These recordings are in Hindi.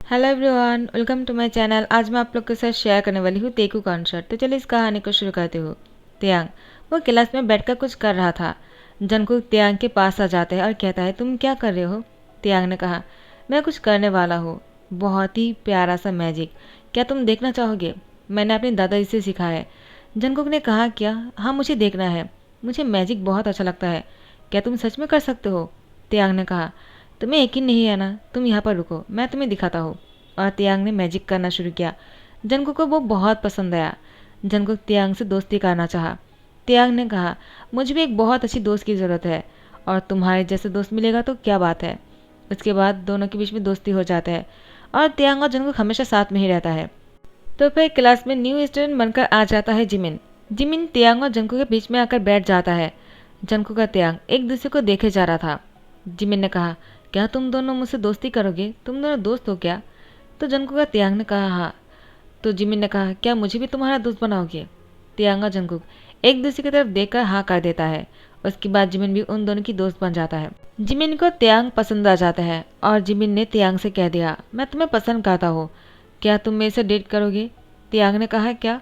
Hello everyone, welcome to my channel. आज मैं आप लोग के साथ शेयर करने वाली हूँ तेकू कॉन्सर्ट। तो चलिए इस कहानी को शुरू करते हो। त्यांग वो क्लास में बैठकर कुछ कर रहा था। जंगकुक त्यांग के पास आ जाता है और कहता है, तुम क्या कर रहे हो? त्यांग ने कहा, मैं कुछ करने वाला हूँ, बहुत ही प्यारा सा मैजिक। क्या तुम देखना चाहोगे? मैंने अपनी दादाजी से सीखा है। जंगकुक ने कहा, क्या? हाँ, मुझे देखना है। मुझे मैजिक बहुत अच्छा लगता है। क्या तुम सच में कर सकते हो? त्यांग ने कहा, तुम्हें यकीन नहीं है ना? तुम यहाँ पर रुको, मैं तुम्हें दिखाता हूँ। और त्यांग ने मैजिक करना शुरू किया। जंगकुक को वो बहुत पसंद आया। जंगकुक त्यांग से दोस्ती करना चाहा। त्यांग ने कहा, मुझे भी एक बहुत अच्छी दोस्त की ज़रूरत है, और तुम्हारे जैसे दोस्त मिलेगा तो क्या बात है। उसके बाद दोनों के बीच में दोस्ती हो जाता है और त्यांग और जंगकुक हमेशा साथ में ही रहता है। तो फिर क्लास में न्यू स्टूडेंट बनकर आ जाता है जिमिन। जिमिन त्यांग और जंगकुक के बीच में आकर बैठ जाता है। जंगकुक का त्यांग एक दूसरे को देखे जा रहा था। जिमिन ने कहा, क्या तुम दोनों मुझसे दोस्ती करोगे? तुम दोनों दोस्त हो क्या? तो जंगकुक का त्यांग ने कहा, हाँ। तो जिमिन ने कहा, क्या मुझे भी तुम्हारा दोस्त बनाओगे? त्यांग और जंगकुक एक दूसरे की तरफ देखकर हाँ कर देता है। उसके बाद जिमिन भी उन दोनों की दोस्त बन जाता है। जिमिन को त्यांग पसंद आ जाता है और जिमिन ने त्यांग से कह दिया, मैं तुम्हें पसंद करता हूँ, क्या तुम मेरे से डेट करोगे? त्यांग ने कहा, क्या?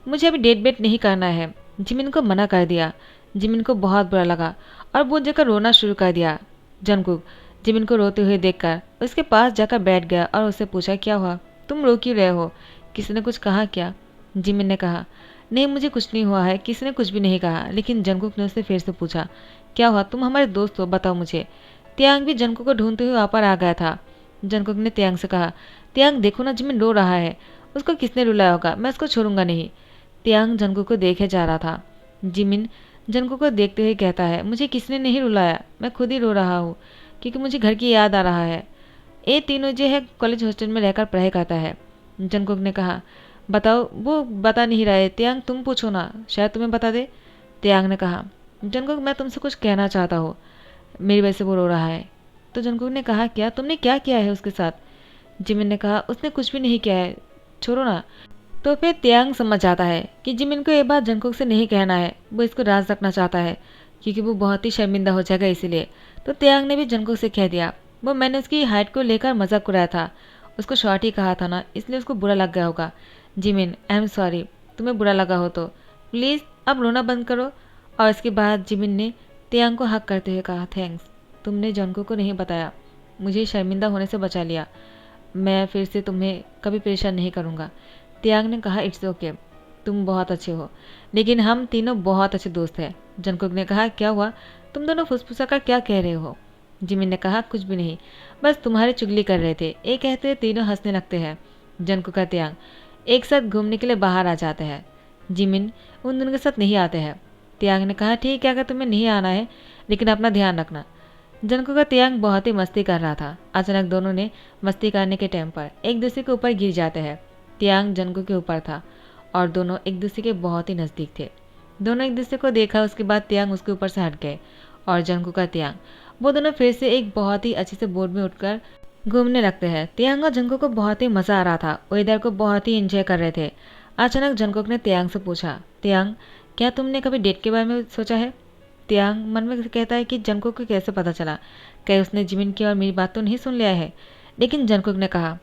मुझे अभी डेट बेट नहीं करना है। जिमिन को मना कर दिया। जिमिन को बहुत बुरा लगा और वो जगह रोना शुरू कर दिया। जंगकुक जिमिन को रोते हुए देखकर उसके पास जाकर बैठ गया और उससे पूछा, क्या हुआ? तुम रो क्यों रहे हो? किसी ने कुछ कहा क्या? जिमिन ने कहा, नहीं, मुझे कुछ नहीं हुआ है, किसी ने कुछ भी नहीं कहा। लेकिन जंगकुक ने उससे फिर से पूछा, क्या हुआ? तुम हमारे दोस्त हो, बताओ मुझे। त्यांग भी जंगकुक को ढूंढते हुए वहाँ पर आ गया था। जंगकुक ने त्यांग से कहा, त्यांग देखो ना, जिमिन रो रहा है, उसको किसने रुलाया होगा, मैं उसको छोड़ूंगा नहीं। त्यांग जंगकुक को देखे जा रहा था। जिमिन जंगकुक को देखते हुए कहता है, मुझे किसने नहीं रुलाया, मैं खुद ही रो रहा हूँ, क्योंकि मुझे घर की याद आ रहा है। ये तीनों जो है कॉलेज हॉस्टल में रहकर पढ़ाई करता है। जंगकुक ने कहा, बताओ, वो बता नहीं रहे। त्यांग तुम पूछो ना, शायद तुम्हें बता दे। त्यांग ने कहा, जंगकुक मैं तुमसे कुछ कहना चाहता हूँ, मेरी वजह से वो रो रहा है। तो जंगकुक ने कहा, क्या? तुमने क्या किया है उसके साथ? जिमिन ने कहा, उसने कुछ भी नहीं किया है, छोड़ो ना। तो फिर त्यांग समझ जाता है कि जिमिन को ये बात जंगकुक से नहीं कहना है, वो इसको राज रखना चाहता है, क्योंकि वो बहुत ही शर्मिंदा हो जाएगा इसीलिए। तो त्यांग ने भी जंगकुक से कह दिया, वो मैंने उसकी हाइट को लेकर मजाक उड़ाया था, उसको शॉर्ट ही कहा था ना, इसलिए उसको बुरा लग गया होगा। जिमिन, आई एम सॉरी, तुम्हें बुरा लगा हो तो प्लीज़ अब रोना बंद करो। और इसके बाद जिमिन ने त्यांग को हक करते हुए कहा, थैंक्स, तुमने जंगकुक को नहीं बताया, मुझे शर्मिंदा होने से बचा लिया। मैं फिर से तुम्हें कभी परेशान नहीं करूँगा। त्यांग ने कहा, इट्स ओके, तुम बहुत अच्छे हो, लेकिन हम तीनों बहुत अच्छे दोस्त हैं। जंगकुक ने कहा, क्या हुआ? तुम दोनों फुसफुसा कर क्या कह रहे हो? जिमिन ने कहा, कुछ भी नहीं, बस तुम्हारी चुगली कर रहे थे। ये कहते तीनों हंसने लगते हैं। जंगकुक का त्यांग एक साथ घूमने के लिए बाहर आ जाते हैं। जिमिन उन दोनों के साथ नहीं आते हैं। त्यांग ने कहा, ठीक है, अगर तुम्हें नहीं आना है, लेकिन अपना ध्यान रखना। जंगकुक का त्यांग बहुत ही मस्ती कर रहा था। अचानक दोनों ने मस्ती करने के टाइम पर एक दूसरे के ऊपर गिर जाते हैं। त्यांग जंगकुक के ऊपर था और दोनों एक दूसरे के बहुत ही नज़दीक थे। दोनों एक दूसरे को देखा, उसके बाद त्यांग उसके ऊपर से हट गए और जंगकुक का त्यांग वो दोनों फिर से एक बहुत ही अच्छे से बोर्ड में उठकर घूमने लगते हैं। त्यांग और जंगकुक को बहुत ही मज़ा आ रहा था, वो इधर को बहुत ही एंजॉय कर रहे थे। अचानक जंगकुक ने त्यांग से पूछा, त्यांग, क्या तुमने कभी डेट के बारे में सोचा है? त्यांग मन में कहता है कि जंगकुक को कैसे पता चला, कहीं उसने जिमिन की और मेरी बात तो नहीं सुन लिया है। लेकिन जंगकुक ने कहा,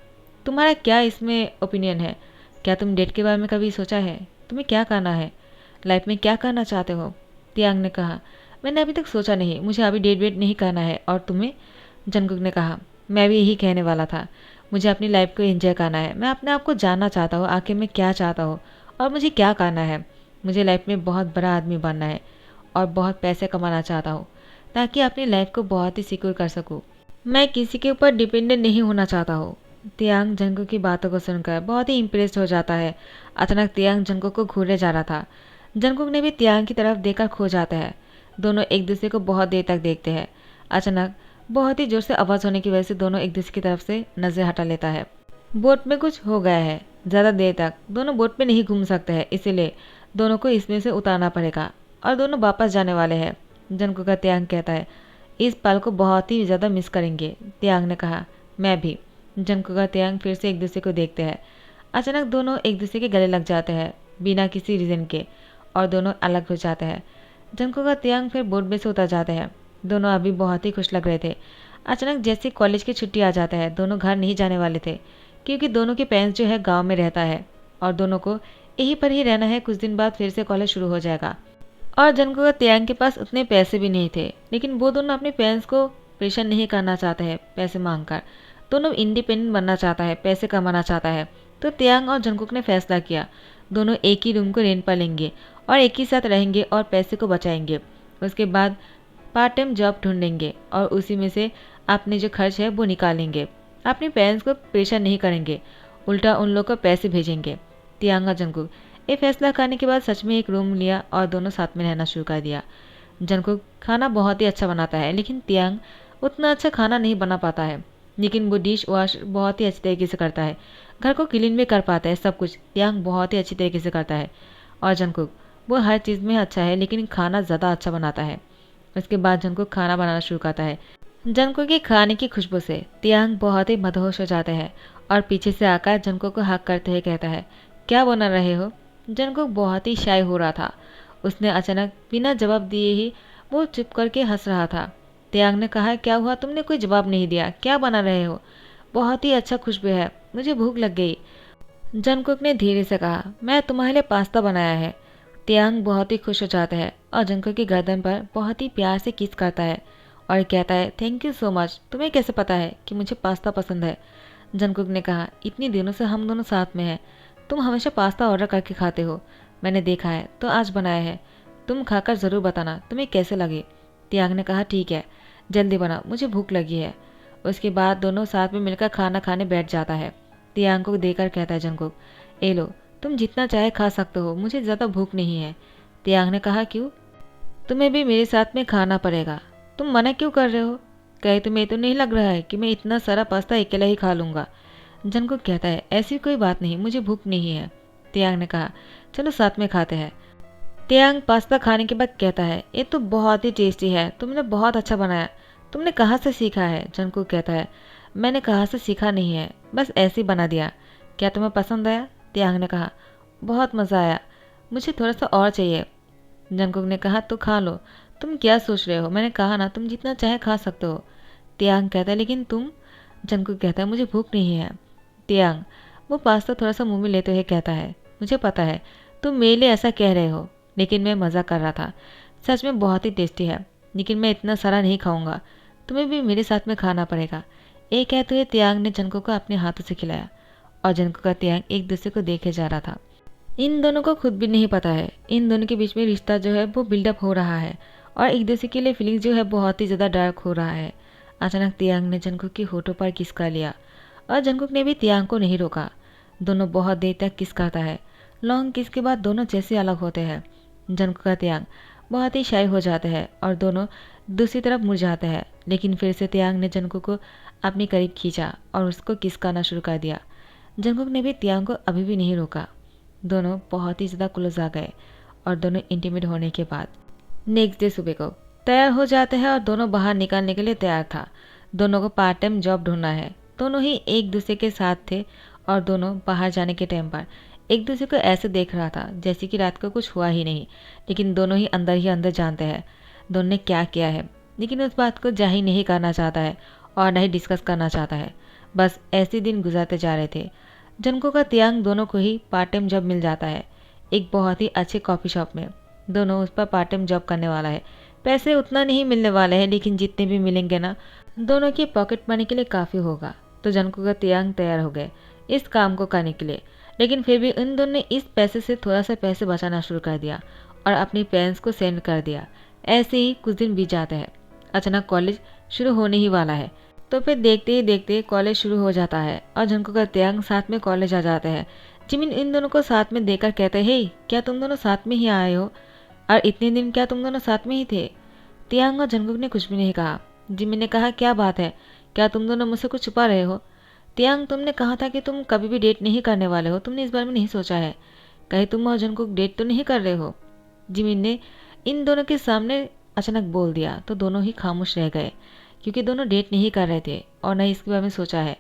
तुम्हारा क्या इसमें ओपिनियन है? क्या तुम डेट के बारे में कभी सोचा है? तुम्हें क्या करना है लाइफ में, क्या करना चाहते हो? त्यांग ने कहा, मैंने अभी तक सोचा नहीं, मुझे अभी डेट वेट नहीं करना है। और तुम्हें? जंगकुक ने कहा, मैं भी यही कहने वाला था, मुझे अपनी लाइफ को एंजॉय करना है। मैं अपने आप को जानना चाहता हूँ, आखिर मैं क्या चाहता हूँ और मुझे क्या करना है। मुझे लाइफ में बहुत बड़ा आदमी बनना है और बहुत पैसे कमाना चाहता हूँ, ताकि अपनी लाइफ को बहुत ही सिक्योर कर सकूँ। मैं किसी के ऊपर डिपेंडेंट नहीं होना चाहता हूँ। त्यांग जंगकुक की बातों को सुनकर बहुत ही इम्प्रेस्ड हो जाता है। अचानक त्यांग जंगकुक को घूरे जा रहा था। जंगकुक ने भी त्यांग की तरफ देखकर खो जाता है। दोनों एक दूसरे को बहुत देर तक देखते हैं। अचानक बहुत ही जोर से आवाज़ होने की वजह से दोनों एक दूसरे की तरफ से नज़र हटा लेता है। बोट में कुछ हो गया है, ज़्यादा देर तक दोनों बोट में नहीं घूम सकते हैं, इसीलिए दोनों को इसमें से उतारना पड़ेगा और दोनों वापस जाने वाले हैं। जंगकुक का त्यांग कहता है, इस पल को बहुत ही ज़्यादा मिस करेंगे। त्यांग ने कहा, मैं भी। जंगकुक का त्यांग फिर से एक दूसरे को देखते हैं। अचानक दोनों एक दूसरे के गले लग जाते हैं बिना किसी रीज़न के और दोनों अलग हो जाते हैं। जंगकुक का त्यांग फिर बोट में से उतर जाते हैं। दोनों अभी बहुत ही खुश लग रहे थे। अचानक जैसे कॉलेज की छुट्टी आ जाता है, दोनों घर नहीं जाने वाले थे, क्योंकि दोनों के पेरेंट्स जो है गांव में रहता है और दोनों को यहीं पर ही रहना है। कुछ दिन बाद फिर से कॉलेज शुरू हो जाएगा। और जंगकुक और तियांग के पास उतने पैसे भी नहीं थे, लेकिन वो दोनों अपने पेरेंट्स को प्रेशर नहीं करना चाहते हैं पैसे मांगकर। दोनों इंडिपेंडेंट बनना चाहता है, पैसे कमाना चाहता है। तो तियांग और जंगकुक ने फैसला किया दोनों एक ही रूम को रेंट पर लेंगे और एक ही साथ रहेंगे और पैसे को बचाएंगे। उसके बाद पार्ट टाइम जॉब ढूंढेंगे और उसी में से अपने जो खर्च है वो निकालेंगे। अपने पेरेंट्स को प्रेशर नहीं करेंगे, उल्टा उन लोग को पैसे भेजेंगे। तियांग और जंगकुक ये फैसला करने के बाद सच में एक रूम लिया और दोनों साथ में रहना शुरू कर दिया। जंगकुक खाना बहुत ही अच्छा बनाता है, लेकिन तियांग उतना अच्छा खाना नहीं बना पाता है, लेकिन वो डिश वॉश बहुत ही अच्छी तरीके से करता है। घर को क्लीन भी कर पाता है। सब कुछ तियांग बहुत ही अच्छी तरीके से करता है। और जंगकुक वो हर चीज़ में अच्छा है, लेकिन खाना ज़्यादा अच्छा बनाता है। उसके बाद जंगकुक खाना बनाना शुरू करता है। जंगकुक के खाने की खुशबू से तियांग बहुत ही मदहोश हो जाता है और पीछे से आकर जंगकुक को हक करते हुए कहता है, क्या बना रहे हो? जंगकुक बहुत ही शाय हो रहा था। उसने अचानक बिना जवाब दिए ही वो चुप करके हंस रहा था। तियांग ने कहा, क्या हुआ? तुमने कोई जवाब नहीं दिया, क्या बना रहे हो? बहुत ही अच्छा खुशबू है, मुझे भूख लग गई। जंगकुक ने धीरे से कहा, मैं तुम्हारे लिए पास्ता बनाया है। तियांग बहुत ही खुश हो जाता है और जंगकुक की गर्दन पर बहुत ही प्यार से किस करता है और कहता है, थैंक यू सो मच। तुम्हें कैसे पता है कि मुझे पास्ता पसंद है? जंगकुक ने कहा, इतनी दिनों से हम दोनों साथ में हैं, तुम हमेशा पास्ता ऑर्डर करके खाते हो, मैंने देखा है, तो आज बनाया है। तुम खाकर ज़रूर बताना तुम्हें कैसे लगे। तियांग ने कहा, ठीक है, जल्दी बना, मुझे भूख लगी है। उसके बाद दोनों साथ में मिलकर खाना खाने बैठ जाता है। तियांग को देकर कहता है जंगकुक, ए लो, तुम जितना चाहे खा सकते हो, मुझे ज़्यादा भूख नहीं है। तियांग ने कहा, क्यों? तुम्हें भी मेरे साथ में खाना पड़ेगा। तुम मना क्यों कर रहे हो? कहीं तुम्हें तो नहीं लग रहा है कि मैं इतना सारा पास्ता अकेला ही खा लूँगा? जंगकुक कहता है, ऐसी कोई बात नहीं, मुझे भूख नहीं है। तियांग ने कहा, चलो साथ में खाते हैं। तियांग पास्ता खाने के बाद कहता है, ये तो बहुत ही टेस्टी है, तुमने बहुत अच्छा बनाया। तुमने कहाँ से सीखा है? जंगकुक कहता है, मैंने कहाँ से सीखा नहीं है, बस ऐसे ही बना दिया। क्या तुम्हें पसंद आया? तियांग ने कहा, बहुत मज़ा आया, मुझे थोड़ा सा और चाहिए। जंगकुक ने कहा, तो खा लो। तुम क्या सोच रहे हो? मैंने कहा ना, तुम जितना चाहे खा सकते हो। तियांग कहता है, लेकिन तुम? जंगकुक कहता है, मुझे भूख नहीं है। तियांग वो पास्ता थोड़ा सा मुंह में लेते हुए कहता है, मुझे पता है तुम मेरे लिए ऐसा कह रहे हो, लेकिन मैं मज़ा कर रहा था। सच में बहुत ही टेस्टी है, लेकिन मैं इतना सारा नहीं खाऊंगा, तुम्हें भी मेरे साथ में खाना पड़ेगा। ये कहते हुए तियांग ने जंगकुक को अपने हाथों से खिलाया और जंगकुक का तियांग एक दूसरे को देखे जा रहा था। इन दोनों को खुद भी नहीं पता है, इन दोनों के बीच में रिश्ता जो है वो बिल्डअप हो रहा है और एक दूसरे के लिए फीलिंग जो है बहुत ही ज़्यादा डार्क हो रहा है। अचानक तियांग ने जंगकुक की होठों पर किस कर लिया और जंगकुक ने भी तियांग को नहीं रोका। दोनों बहुत देर तक किस करता है। लॉन्ग किस के बाद दोनों जैसे अलग होते हैं। जंगकुक का तियांग बहुत ही शाय हो जाते हैं और दोनों दूसरी तरफ मुड़ जाते हैं, लेकिन फिर से तियांग ने जंगकुक को अपने करीब खींचा और उसको किस करना शुरू कर दिया। जंगकुक ने भी तियांग को अभी भी नहीं रोका। दोनों बहुत ही ज़्यादा क्लोज आ गए और दोनों इंटीमेट होने के बाद नेक्स्ट डे सुबह को तैयार हो जाते हैं और दोनों बाहर निकलने के लिए तैयार था। दोनों को पार्ट टाइम जॉब ढूंढना है। दोनों ही एक दूसरे के साथ थे और दोनों बाहर जाने के टाइम पर एक दूसरे को ऐसे देख रहा था जैसे कि रात को कुछ हुआ ही नहीं, लेकिन दोनों ही अंदर जानते हैं दोनों ने क्या किया है, लेकिन उस बात को जाहिर नहीं करना चाहता है और नहीं डिस्कस करना चाहता है। बस ऐसे दिन गुजरते जा रहे थे। जंगकुक का तियांग दोनों को ही पार्ट टाइम जॉब मिल जाता है एक बहुत ही अच्छे कॉफ़ी शॉप में। दोनों उस पर पार्ट टाइम जॉब करने वाला है। पैसे उतना नहीं मिलने वाले हैं, लेकिन जितने भी मिलेंगे ना, दोनों की पॉकेट मनी के लिए काफ़ी होगा। तो जंगकुक का तियांग तैयार हो गए इस काम को करने के लिए, लेकिन फिर भी इन दोनों ने इस पैसे से थोड़ा सा पैसे बचाना शुरू कर दिया और अपने पेरेंट्स को सेंड कर दिया। ऐसे ही कुछ दिन बीत जाते हैं। अचानक कॉलेज शुरू होने ही वाला है, तो फिर देखते ही देखते कॉलेज शुरू हो जाता है और जंगकुक का तियांग साथ में कॉलेज आ जाते हैं। जिमिन इन दोनों को साथ में देखकर कहते हैं, हे, क्या तुम दोनों साथ में ही आए हो? और इतने दिन क्या तुम दोनों साथ में ही थे? तियांग और जंगकुक ने कुछ भी नहीं कहा। जिमिन ने कहा, क्या बात है, क्या तुम दोनों मुझसे कुछ छुपा रहे हो? तियांग, तुमने कहा था कि तुम कभी भी डेट नहीं करने वाले हो, तुमने इस बारे में नहीं सोचा है? कहीं तुम और जंगकुक डेट तो नहीं कर रहे हो? जिमिन ने इन दोनों के सामने अचानक बोल दिया तो दोनों ही खामोश रह गए, क्योंकि दोनों डेट नहीं कर रहे थे और न ही इसके बारे में सोचा है।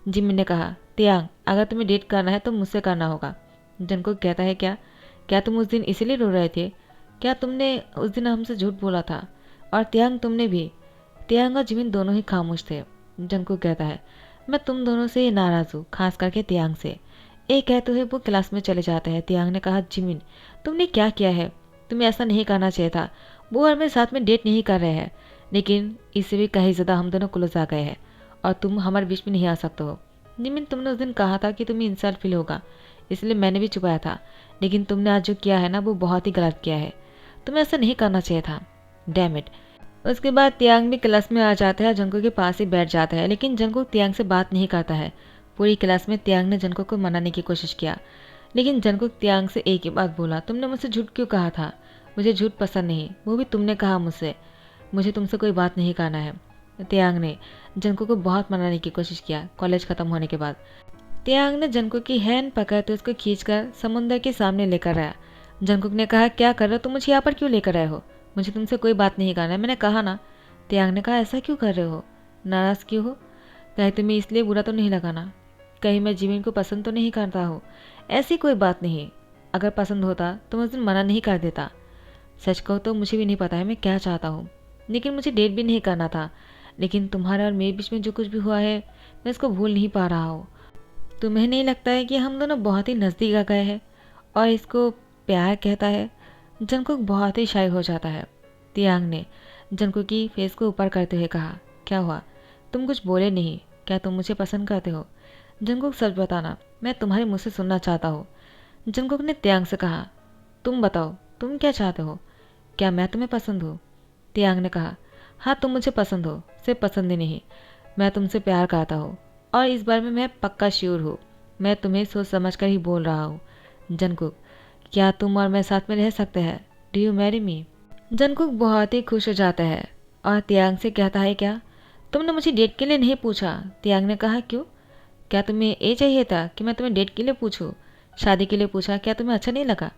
जिमिन ने कहा, तियांग, अगर तुम्हें डेट करना है तो मुझसे करना होगा। जंगकुक कहता है, क्या क्या तुम उस दिन इसीलिए रो रहे थे? क्या तुमने उस दिन हमसे झूठ बोला था? और तियांग, तुमने भी? तियांग और जिमिन दोनों ही खामोश थे। जंगकुक कहता है, मैं तुम दोनों से नाराज़ हूँ, खास करके तियांग से। एक कहते हुए वो क्लास में चले जाते हैं। तियांग ने कहा, जिमिन तुमने क्या किया है? तुम्हें ऐसा नहीं करना चाहिए था। वो और मैं साथ में डेट नहीं कर रहे हैं, लेकिन इससे भी कहीं ज़्यादा हम दोनों क्लोज आ गए हैं और तुम हमारे बीच में नहीं आ सकते हो। जिमिन तुमने उस दिन कहा था कि तुम्हें इंसल्ट फील होगा, इसलिए मैंने भी छुपाया था, लेकिन तुमने आज जो किया है ना वो बहुत ही गलत किया है। तुम्हें ऐसा नहीं करना चाहिए था। Damn it. उसके बाद तियांग भी क्लास में आ जाता है, जंगकुक के पास ही बैठ जाता है, लेकिन जंगकुक तियांग से बात नहीं करता है। पूरी क्लास में तियांग ने जंगकुक को मनाने की कोशिश किया, लेकिन जंगकुक तियांग से एक ही बात बोला, तुमने मुझसे झूठ क्यों कहा था? मुझे झूठ पसंद नहीं, वो भी तुमने कहा मुझसे। मुझे तुमसे कोई बात नहीं करना है। तियांग ने जंगकुक को बहुत मनाने की कोशिश किया। कॉलेज खत्म होने के बाद तियांग ने जंगकुक की हैंड पकड़ते उसको खींचकर समुद्र के सामने लेकर आया। जंगकुक ने कहा, क्या कर रहे हो तुम? मुझे यहाँ पर क्यों लेकर आए हो? मुझे तुमसे कोई बात नहीं करना है, मैंने कहा ना। तियांग ने कहा, ऐसा क्यों कर रहे हो? नाराज़ क्यों हो? कहीं तुम्हें इसलिए बुरा तो नहीं लगाना? कहीं मैं जिमिन को पसंद तो नहीं करता हूँ? ऐसी कोई बात नहीं। अगर पसंद होता तो मैं उस दिन मना नहीं कर देता। सच कहो तो मुझे भी नहीं पता है मैं क्या चाहता हूँ, लेकिन मुझे डेट भी नहीं करना था। लेकिन तुम्हारे और मेरे बीच में जो कुछ भी हुआ है मैं इसको भूल नहीं पा रहा हूँ। तुम्हें नहीं लगता है कि हम दोनों बहुत ही नज़दीक आ गए हैं और इसको प्यार कहता है? जंगकुक बहुत ही शाय हो जाता है। तियांग ने जंगकुक की फेस को ऊपर करते हुए कहा, क्या हुआ? तुम कुछ बोले नहीं। क्या तुम मुझे पसंद करते हो? जंगकुक, सच बताना, मैं तुम्हारे मुँह से सुनना चाहता हूँ। जंगकुक ने तियांग से कहा, तुम बताओ तुम क्या चाहते हो? क्या मैं तुम्हें पसंद हूँ? तियांग ने कहा, हाँ तुम मुझे पसंद हो, सिर्फ पसंद ही नहीं, मैं तुमसे प्यार करता हूँ और इस बारे में मैं पक्का श्योर हूँ। मैं तुम्हें सोच समझ कर ही बोल रहा हूँ। जंगकुक, क्या तुम और मैं साथ में रह सकते हैं? Do you marry me? Jungkook बहुत ही खुश हो जाता है और तियांग से कहता है, क्या तुमने मुझे डेट के लिए नहीं पूछा? तियांग ने कहा, क्यों? क्या तुम्हें ये चाहिए था कि मैं तुम्हें डेट के लिए पूछूं? शादी के लिए पूछा, क्या तुम्हें अच्छा नहीं लगा?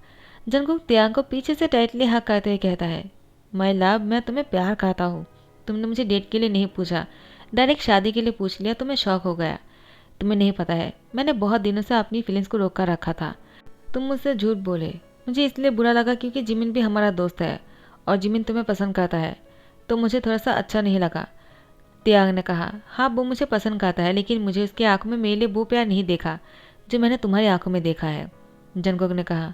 जंगकुक तियांग को पीछे से टाइटली हक करते हुए कहता है, माय लव, मैं तुम्हें प्यार करता हूँ। तुमने मुझे डेट के लिए नहीं पूछा, डायरेक्ट शादी के लिए पूछ लिया तो मैं शॉक हो गया। तुम्हें नहीं पता है, मैंने बहुत दिनों से अपनी फीलिंग्स को रोक कर रखा था। तुम मुझसे झूठ बोले। मुझे इसलिए बुरा लगा क्योंकि जिमिन भी हमारा दोस्त है और जिमिन तुम्हें पसंद करता है, तो मुझे थोड़ा सा अच्छा नहीं लगा। तियांग ने कहा, हाँ वो मुझे पसंद करता है, लेकिन मुझे उसकी आंखों में मेरे लिए वो प्यार नहीं देखा जो मैंने तुम्हारी आंखों में देखा है। जंगकुक ने कहा,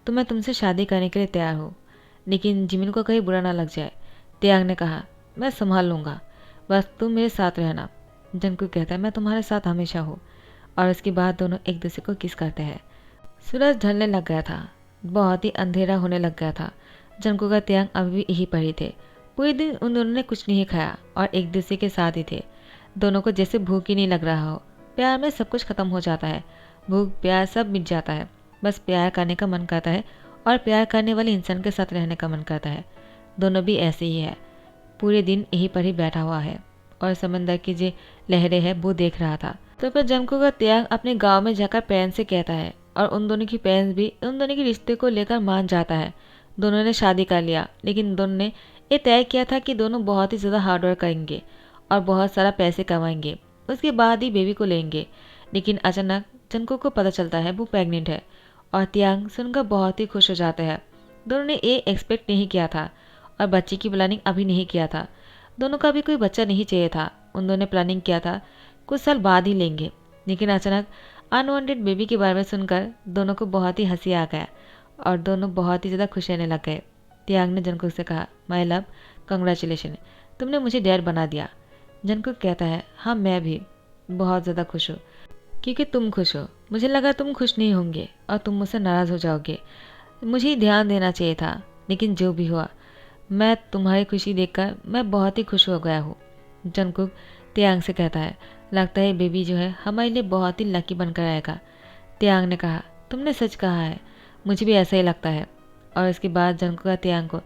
तो मैं तुमसे शादी करने के लिए तैयार हूँ, लेकिन जिमिन को कहीं बुरा ना लग जाए। तियांग ने कहा, मैं संभाल लूँगा, बस तुम मेरे साथ रहना। जंगकुक कहता है, मैं तुम्हारे साथ हमेशा हूँ। और उसके बाद दोनों एक दूसरे को किस करते हैं। सूरज ढलने लग गया था, बहुत ही अंधेरा होने लग गया था। जंगकुक और तियांग अभी भी यहीं पर ही थे। पूरे दिन उन दोनों ने कुछ नहीं खाया और एक दूसरे के साथ ही थे। दोनों को जैसे भूख ही नहीं लग रहा हो। प्यार में सब कुछ खत्म हो जाता है, भूख प्यार सब मिट जाता है, बस प्यार करने का मन करता है और प्यार करने वाले इंसान के साथ रहने का मन करता है। दोनों भी ऐसे ही है, पूरे दिन यहीं पर ही बैठा हुआ है और समंदर की जो लहरें हैं वो देख रहा था। तो फिर जंगकुक का त्याग अपने गांव में जाकर पेरेंट्स से कहता है और उन दोनों की पेरेंट्स भी उन दोनों के रिश्ते को लेकर मान जाता है। दोनों ने शादी कर लिया, लेकिन दोनों ने ये तय किया था कि दोनों बहुत ही ज़्यादा हार्डवर्क करेंगे और बहुत सारा पैसे कमाएंगे, उसके बाद ही बेबी को लेंगे। लेकिन अचानक जंगकुक को पता चलता है वो प्रेग्नेंट है और तियांग सुनकर बहुत ही खुश हो जाते हैं। दोनों ने ये एक्सपेक्ट नहीं किया था और बच्चे की प्लानिंग अभी नहीं किया था। दोनों का भी कोई बच्चा नहीं चाहिए था। उन दोनों ने प्लानिंग किया था कुछ साल बाद ही लेंगे, लेकिन अचानक अनवांटेड बेबी के बारे में सुनकर दोनों को बहुत ही हंसी आ गया और दोनों बहुत ही ज़्यादा खुश रहने लग गए। तियांग ने जंगकुक से कहा, माय लव, कंग्रेचुलेशन, तुमने मुझे डैड बना दिया। जंगकुक कहता है, हाँ मैं भी बहुत ज़्यादा खुश हूँ क्योंकि तुम खुश हो। मुझे लगा तुम खुश नहीं होंगे और तुम मुझसे नाराज़ हो जाओगे, मुझे ही ध्यान देना चाहिए था, लेकिन जो भी हुआ मैं तुम्हारी खुशी देखकर मैं बहुत ही खुश हो गया हूँ। जंगकुक तियांग से कहता है, लगता है बेबी जो है हमारे लिए बहुत ही लकी बनकर आएगा। तियांग ने कहा, तुमने सच कहा है, मुझे भी ऐसा ही लगता है। और इसके बाद जंगकुक का तियांग को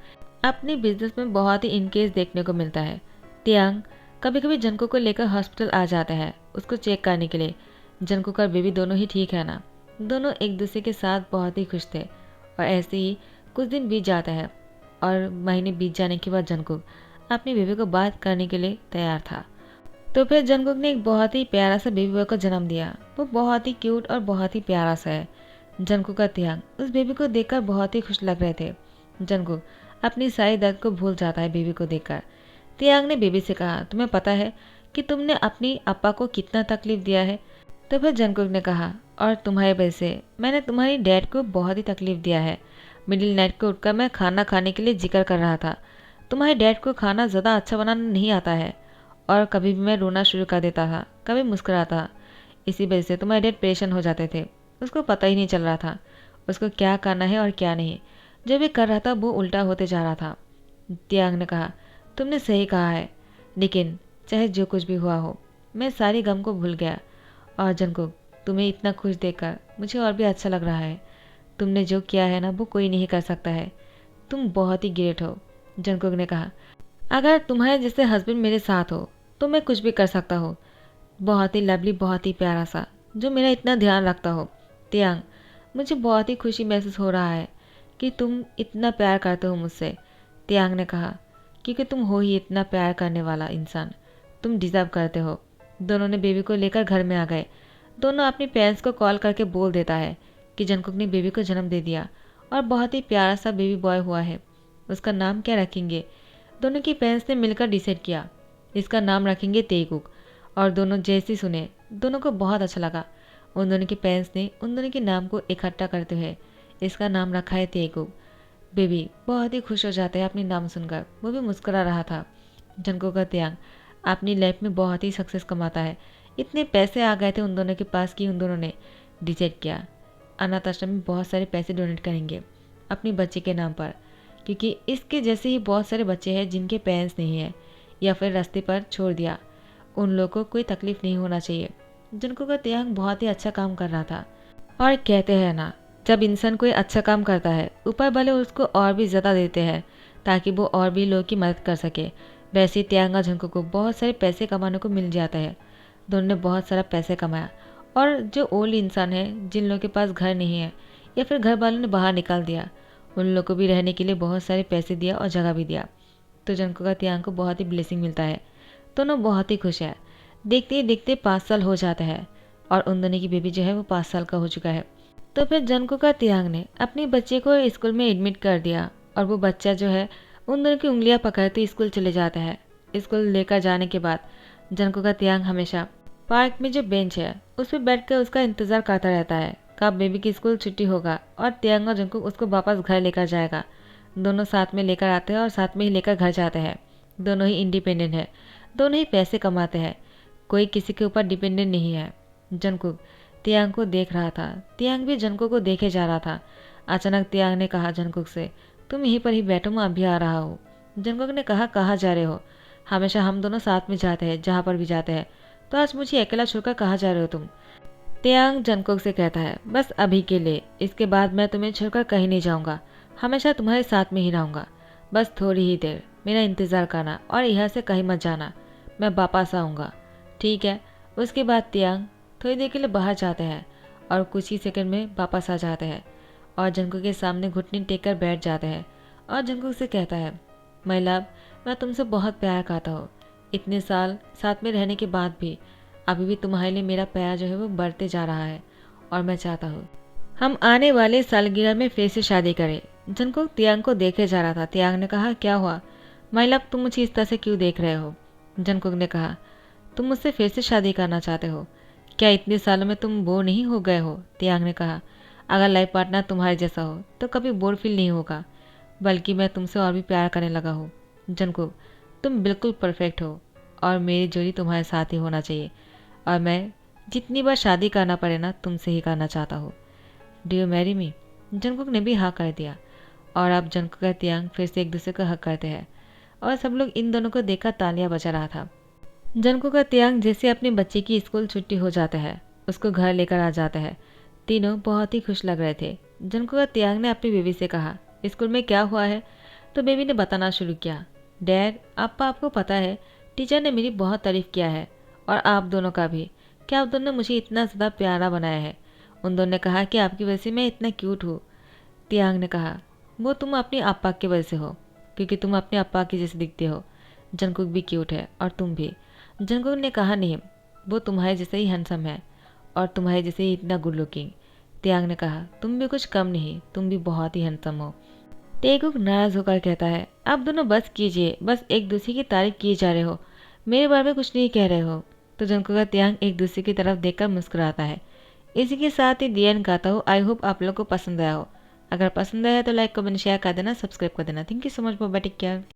अपने बिजनेस में बहुत ही इनकेस देखने को मिलता है। तियांग कभी कभी जंगकुक को लेकर हॉस्पिटल आ जाता है उसको चेक करने के लिए। जंगकुक और बेबी दोनों ही ठीक है ना। दोनों एक दूसरे के साथ बहुत ही खुश थे और ऐसे ही कुछ दिन बीत जाता है और महीने बीत जाने के बाद जंगकुक अपनी बेबी को बात करने के लिए तैयार था। तो फिर जंगकुक ने एक बहुत ही प्यारा सा बेबी बॉय को जन्म दिया। वो बहुत ही क्यूट और बहुत ही प्यारा सा है। जंगकुक का तियांग उस बेबी को देखकर बहुत ही खुश लग रहे थे। जंगकुक अपनी सारी दर्द को भूल जाता है बेबी को देखकर। तियांग ने बेबी से कहा, तुम्हें पता है कि तुमने अपनी अप्पा को कितना तकलीफ दिया है। तो फिर जंगकुक ने कहा, और तुम्हारे वजह से मैंने तुम्हारी डैड को बहुत ही तकलीफ दिया है। मिडिल नाइट को उठकर मैं खाना खाने के लिए जिक्र कर रहा था। तुम्हारे डैड को खाना ज़्यादा अच्छा बनाना नहीं आता है, और कभी भी मैं रोना शुरू कर देता था, कभी मुस्कुराता। इसी वजह से तुम्हारे डैड परेशान हो जाते थे। उसको पता ही नहीं चल रहा था उसको क्या करना है और क्या नहीं। जो भी कर रहा था वो उल्टा होते जा रहा था। तियांग ने कहा, तुमने सही कहा है, लेकिन चाहे जो कुछ भी हुआ हो, मैं सारी गम को भूल गया। और जंगकुक, तुम्हें इतना खुश देखकर मुझे और भी अच्छा लग रहा है। तुमने जो किया है ना, वो कोई नहीं कर सकता है। तुम बहुत ही ग्रेट हो। जंगकुक ने कहा, अगर तुम्हारे जैसे हस्बैंड मेरे साथ हो तो मैं कुछ भी कर सकता हूँ। बहुत ही लवली, बहुत ही प्यारा सा, जो मेरा इतना ध्यान रखता हो। तियांग, मुझे बहुत ही खुशी महसूस हो रहा है कि तुम इतना प्यार करते हो मुझसे। तियांग ने कहा, क्योंकि तुम हो ही इतना प्यार करने वाला इंसान, तुम डिज़र्व करते हो। दोनों ने बेबी को लेकर घर में आ गए। दोनों अपनी पेरेंट्स को कॉल करके बोल देता है कि जंगकुक ने बेबी को जन्म दे दिया और बहुत ही प्यारा सा बेबी बॉय हुआ है। उसका नाम क्या रखेंगे? दोनों की पेरेंट्स ने मिलकर डिसाइड किया, इसका नाम रखेंगे तेगुक। और दोनों जैसे सुने, दोनों को बहुत अच्छा लगा। उन दोनों के पेरेंट्स ने उन दोनों के नाम को इकट्ठा करते हुए इसका नाम रखा है तेगुक। बेबी बहुत ही खुश हो जाते हैं अपनी नाम सुनकर, वो भी मुस्कुरा रहा था। जंगकुक का तियांग अपनी लाइफ में बहुत ही सक्सेस कमाता है। इतने पैसे आ गए थे उन दोनों के पास कि उन दोनों ने डिसाइड किया अनाथ आश्रम में बहुत सारे पैसे डोनेट करेंगे अपनी बच्चे के नाम पर, क्योंकि इसके जैसे ही बहुत सारे बच्चे हैं जिनके पेरेंट्स नहीं है या फिर रास्ते पर छोड़ दिया। उन लोगों को कोई तकलीफ नहीं होना चाहिए। जंगकुक का तियांग बहुत ही अच्छा काम कर रहा था। और कहते हैं ना, जब इंसान कोई अच्छा काम करता है, ऊपर वाले उसको और भी ज़्यादा देते हैं ताकि वो और भी लोगों की मदद कर सके। वैसे ही तियांग और जंगकुक को बहुत सारे पैसे कमाने को मिल जाता है। दोनों ने बहुत सारा पैसे कमाया। और जो ओल्ड इंसान है, जिन लोगों के पास घर नहीं है या फिर घर वालों ने बाहर निकाल दिया, उन लोगों को भी रहने के लिए बहुत सारे पैसे दिया और जगह भी दिया। तो जंगकुक का तियांग को बहुत ही ब्लेसिंग मिलता है। दोनों बहुत ही खुश है। देखते ही देखते 5 साल हो जाता है और उन दोनों की बेबी जो है वो 5 साल का हो चुका है। तो फिर जंगकुक का तियांग ने अपने बच्चे को स्कूल में एडमिट कर दिया और वो बच्चा जो है उन दोनों की उंगलियां पकड़ते स्कूल चले जाता है। स्कूल लेकर जाने के बाद जंगकुक का तियांग हमेशा पार्क में जो बेंच है उस पर बैठकर उसका इंतज़ार करता रहता है कब बेबी की स्कूल छुट्टी होगा और तियांग और जंगकुक उसको वापस घर लेकर जाएगा। दोनों साथ में लेकर आते हैं और साथ में ही लेकर घर जाते हैं। दोनों ही इंडिपेंडेंट है, दोनों ही पैसे कमाते हैं, कोई किसी के ऊपर डिपेंडेंट नहीं है। जंगकुक तियांग को देख रहा था, तियांग भी जंगकुक को देखे जा रहा था। अचानक तियांग ने कहा जंगकुक से, तुम यहीं पर ही बैठो, मैं अभी आ रहा हूँ। जंगकुक ने कहा, कहाँ जा रहे हो? हमेशा हम दोनों साथ में जाते हैं, जहाँ पर भी जाते हैं, तो आज मुझे अकेला छोड़कर कहाँ जा रहे हो तुम? तियांग जंगकुक से कहता है, बस अभी के लिए, इसके बाद मैं तुम्हें छोड़कर कहीं नहीं जाऊँगा, हमेशा तुम्हारे साथ में ही रहूँगा। बस थोड़ी ही देर मेरा इंतज़ार करना और यहाँ से कहीं मत जाना, मैं वापस आऊँगा, ठीक है? उसके बाद तियांग थोड़ी देर के लिए बाहर जाते हैं और कुछ ही सेकंड में वापस आ जाते हैं और जंगकुक के सामने घुटने टेक कर बैठ जाते हैं और जंगकुक से कहता है, माय लव, मैं तुमसे बहुत प्यार करता हूँ। इतने साल साथ में रहने के बाद भी अभी भी तुम्हारे लिए मेरा प्यार जो है वो बढ़ते जा रहा है और मैं चाहता हूँ हम आने वाले सालगिरह में फिर से शादी करें। जंगकुक तियांग को देखे जा रहा था। तियांग ने कहा, क्या हुआ माय लव, तुम मुझे इस तरह से क्यों देख रहे हो? जंगकुक ने कहा, तुम मुझसे फिर से शादी करना चाहते हो? क्या इतने सालों में तुम बोर नहीं हो गए हो? तियांग ने कहा, अगर लाइफ पार्टनर तुम्हारे जैसा हो तो कभी बोर फील नहीं होगा, बल्कि मैं तुमसे और भी प्यार करने लगा हूँ। जंगकुक, तुम बिल्कुल परफेक्ट हो और मेरी जोड़ी तुम्हारे साथ ही होना चाहिए और मैं जितनी बार शादी करना पड़े ना, तुमसे ही करना चाहता हूँ। Do you marry me? Jungkook ने भी हाँ कर दिया और अब जंगकुक और तियांग फिर से एक दूसरे को हक करते हैं और सब लोग इन दोनों को देखकर तालियां बजा रहा था। जंगकुक का तियांग जैसे अपने बच्चे की स्कूल छुट्टी हो जाता है उसको घर लेकर आ जाता है। तीनों बहुत ही खुश लग रहे थे। जंगकुक का तियांग ने अपनी बेबी से कहा, स्कूल में क्या हुआ है? तो बेबी ने बताना शुरू किया, डैड आपा, आपको पता है टीचर ने मेरी बहुत तारीफ़ किया है और आप दोनों का भी, क्या आप दोनों ने मुझे इतना ज़्यादा प्यारा बनाया है। उन दोनों ने कहा कि आपकी वजह से मैं इतना क्यूट हूँ। तियांग ने कहा, वो तुम अपनी आपा की वजह से हो, क्योंकि तुम अपने आपा की जैसे दिखते हो। जंगकुक भी क्यूट है और तुम भी। जंगकुक ने कहा, नहीं, वो तुम्हारे जैसे ही हैंडसम है और तुम्हारे जैसे ही इतना गुड लुकिंग। तियांग ने कहा, तुम भी कुछ कम नहीं, तुम भी बहुत ही हैंडसम हो। तेगुक नाराज होकर कहता है, आप दोनों बस कीजिए, बस एक दूसरे की तारीफ किए जा रहे हो, मेरे बारे में कुछ नहीं कह रहे हो। तो जंकुक और त्यांग एक दूसरे की तरफ देखकर मुस्कुराता है। इसी के साथ ही दी एंड गाता हूँ। आई होप आप लोग को पसंद आया हो। अगर पसंद आया तो लाइक कमेंट शेयर कर देना, सब्सक्राइब कर देना। Thank you so much for take care.